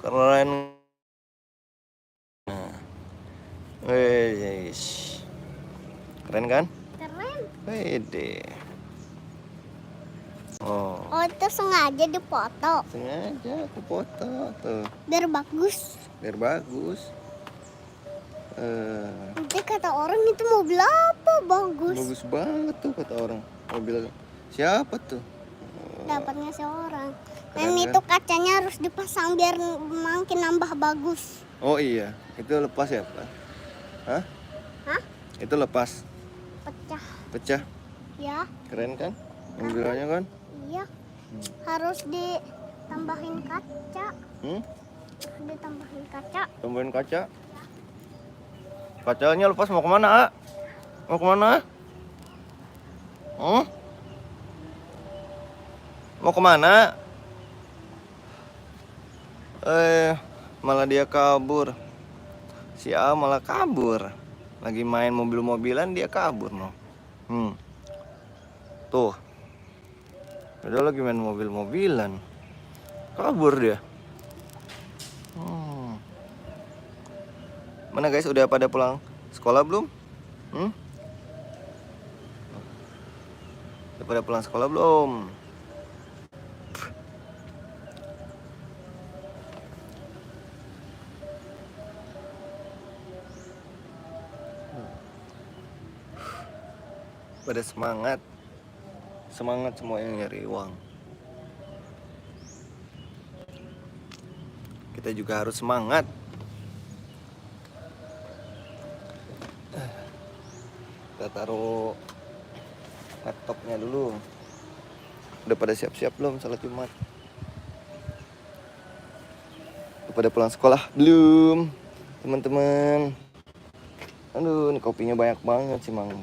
Keren. Nah, wes. Keren kan? Keren. Wede. Oh. Oh, itu sengaja dipoto. Sengaja aku foto tuh. Biar bagus. Biar bagus. Nanti kata orang itu mobil apa bagus. Bagus banget tuh kata orang. Mobil siapa tuh? Dapatnya seorang. Keren, Dan kan? itu kacanya harus dipasang biar makin nambah bagus. Oh iya, itu lepas ya Pak? Hah? Hah? Itu lepas? Pecah. Pecah? Ya. Keren kan? Mobilnya kan? Iya. Harus ditambahin kaca. Harus ditambahin kaca. Tambahin kaca? Kacanya lepas mau kemana, A? Mau kemana? Mau kemana? Malah dia kabur. Si A malah kabur. Lagi main mobil-mobilan dia kabur no. Tuh. Udah lagi main mobil-mobilan. Kabur dia. Mana guys, udah pada pulang sekolah belum? Udah pada pulang sekolah belum? Pada semangat. Semangat semua yang nyari uang. Kita juga harus semangat. Kita taruh laptopnya dulu. Udah pada siap-siap belum salat Jumat? Udah pada pulang sekolah belum teman-teman? Aduh, ini kopinya banyak banget sih Mang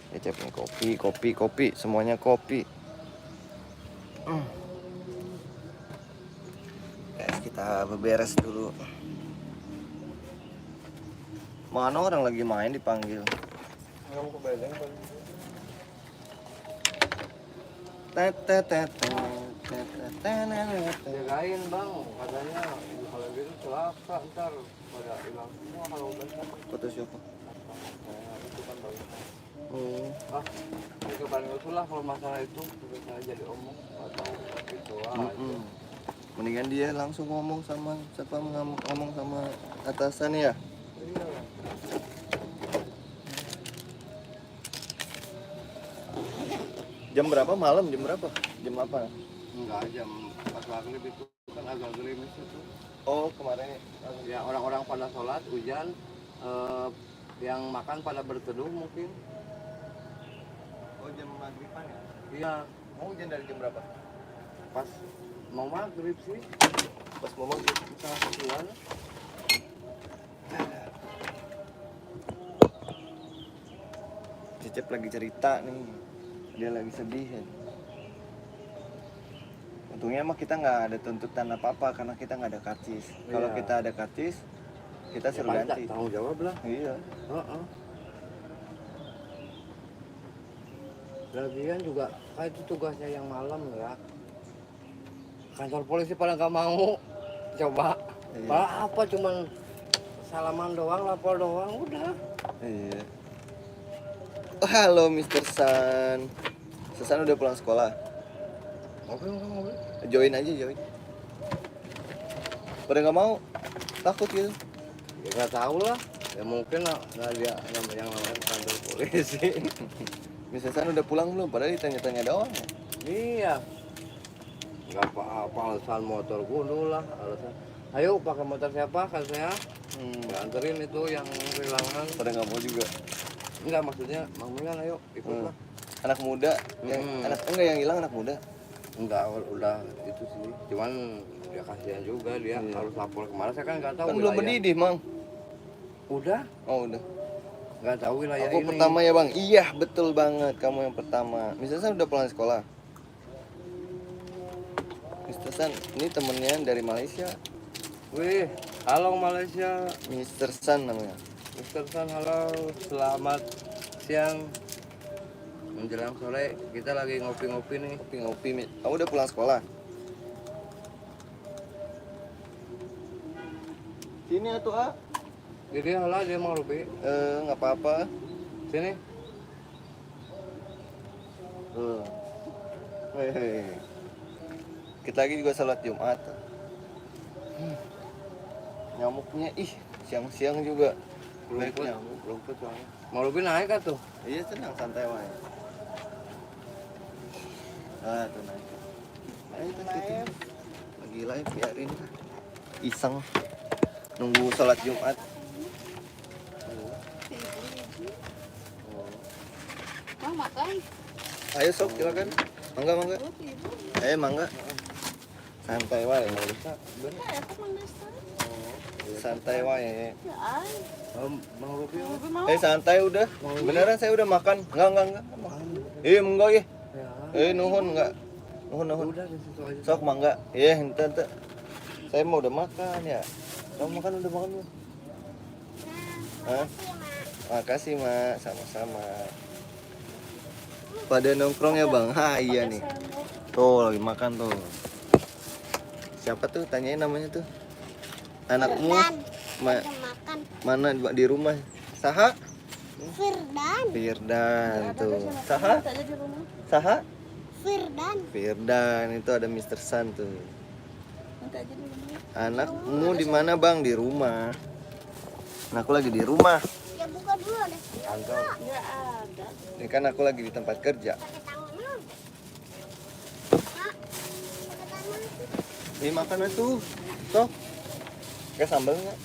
Cecep nih. Kopi, semuanya kopi. Guys, kita beberes dulu. Mana orang lagi main dipanggil? Jagain bang, katanya kalau gitu celaka ntar pada hilang semua kalau udah Foto siapa? itu kan bagus. Itu paling usul lah kalau masalah itu bisa jadi omong atau itu Mendingan dia langsung ngomong sama siapa, ngomong sama atasan ya. Iya. Jam berapa malam? Jam berapa? Jam apa? Enggak, jam pas maghrib itu kan agak gerimis itu. Oh kemarin Ya orang-orang pada sholat hujan, yang makan pada berteduh mungkin. Oh jam maghriban ya? Iya. Mau hujan dari jam berapa? Pas mau maghrib sih. Pas mau maghrib. Salah satuan. Cecep lagi cerita nih. Dia lagi sedih kan. Untungnya mah kita nggak ada tuntutan apa-apa karena kita nggak ada karcis. Kalau kita ada karcis, kita suruh ganti. Tanggung jawab lah. Iya. Lagian juga kayak itu tugasnya yang malam ya. Kantor polisi pada nggak mau coba. Iya. Apa cuman salaman doang, lapor doang, udah. Iya. Oh, halo Mr. San. San udah pulang sekolah. Oke. Join aja, join. Pada nggak mau, takut gitu. Ya nggak tahu lah. Ya mungkin nggak dia yang namanya kantor polisi. Mr. San udah pulang belum? Padahal ditanya-tanya doang. Iya. Nggak apa-apa alasan motor dulu lah alasan. Ayo pakai motor siapa kan saya? Ya, anterin itu yang kehilangan. Pada nggak mau juga. Enggak, maksudnya Mang Milan ayo ikut lah. Anak muda, yang enggak yang hilang anak muda. Enggak, udah itu sih. Cuman ya kasihan juga dia harus lapor kemana. Saya kan nggak tahu. Kan belum mendidih, Mang. Udah? Oh, udah. Nggak tahu wilayah Aku ini. pertama ya, Bang. Iya, betul banget. Kamu yang pertama. Mr. San udah pulang sekolah. Mr. San, ini temennya dari Malaysia. Wih, halo Malaysia. Mr. San namanya. Mr. San, halo. Selamat siang. Menjelang sore, kita lagi ngopi-ngopi nih. Ngopi-ngopi. Kamu udah pulang sekolah? Sini atuh ah. Jadi halah dia mau Ruby. Nggak apa-apa. Sini. Hehehe. Kita lagi juga salat Jumat. Nyamuknya siang-siang juga. Baik nyamuk. Rumput soalnya. Mau Ruby naik kan tuh? Iya tenang santai wae. Tuh naik. Ayo tuh kita. Lagi live biarin. Iseng nunggu salat Jumat. Mau makan? Ayo sok silakan. Mangga. Mangga. Santai wae nggak usah. Aku manggastan. Santai wae. Mau Ruby. Santai udah. Beneran saya udah makan. Enggak. Enggak ya. Nuhun enggak. Nuhun. Udah situ aja. Sok mangga. Ente. Saya mau udah makan ya. Kamu udah makan belum? Hah? Makasih, Mak. Sama-sama. Pada nongkrong ya, Bang? Iya nih. Tuh, lagi makan tuh. Siapa tuh? Tanyain namanya tuh. Anakmu? Firdan. Makan. Mana di rumah? Saha? Firdan. Firdan tuh. Saha? Firdan itu ada Mr. Sun tuh. Anakmu di mana, Bang? Di rumah. Anakku lagi di rumah. Ya buka dulu deh. Kantor. Enggak ada. Ini kan aku lagi di tempat kerja. Pakai tangan. Mak. Pakai tangan. Makan tuh. Sok. Kayak sambal nggak?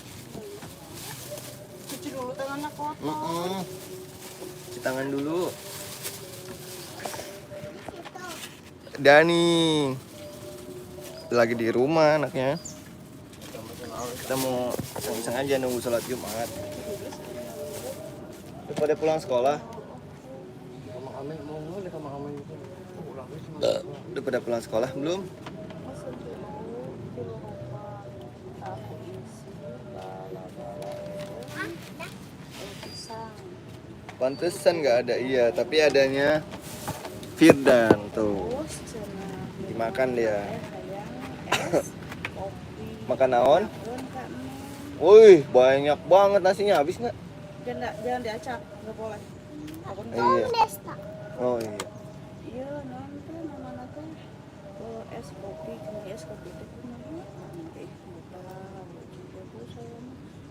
Cuci dulu tangannya kotor. Cuci tangan dulu. Dani lagi di rumah anaknya. Kita mau iseng-iseng aja nunggu sholat Jumat. Udah pada pulang sekolah? Sama Amin mau nggak sama Amin itu? Udah pada pulang sekolah belum? Pantesan nggak ada, iya, tapi adanya Firdan tuh. Dimakan dia. Makan naon? Wih, banyak banget nasinya, habis nggak? Jangan diacak, nggak boleh. Iya. Desta. Oh iya. Iya, nonton mana tuh es kopi, es kopi itu nanti buka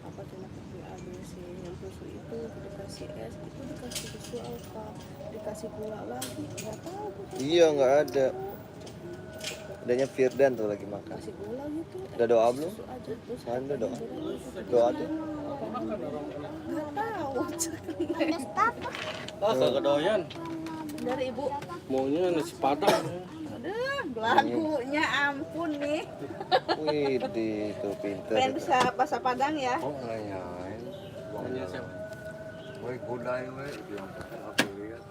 apa cuma kopi ABC yang susu itu dikasih es itu dikasih susu apa dikasih gula lagi nggak tahu Iya, nggak ada. Adanya Firdan tuh lagi makan. kasih gula gitu Udah doa belum? susu aja terus Ada doa. Doa tuh. nggak tahu Desta apa? Kagak doyan. dari ibu Maunya nasi padang. aduh lagunya ampun nih Wih, itu pinter. pengen bisa bahasa Padang ya. Oh nanyain. Maunya siapa? Woi kudai woi. Yang aku lihat.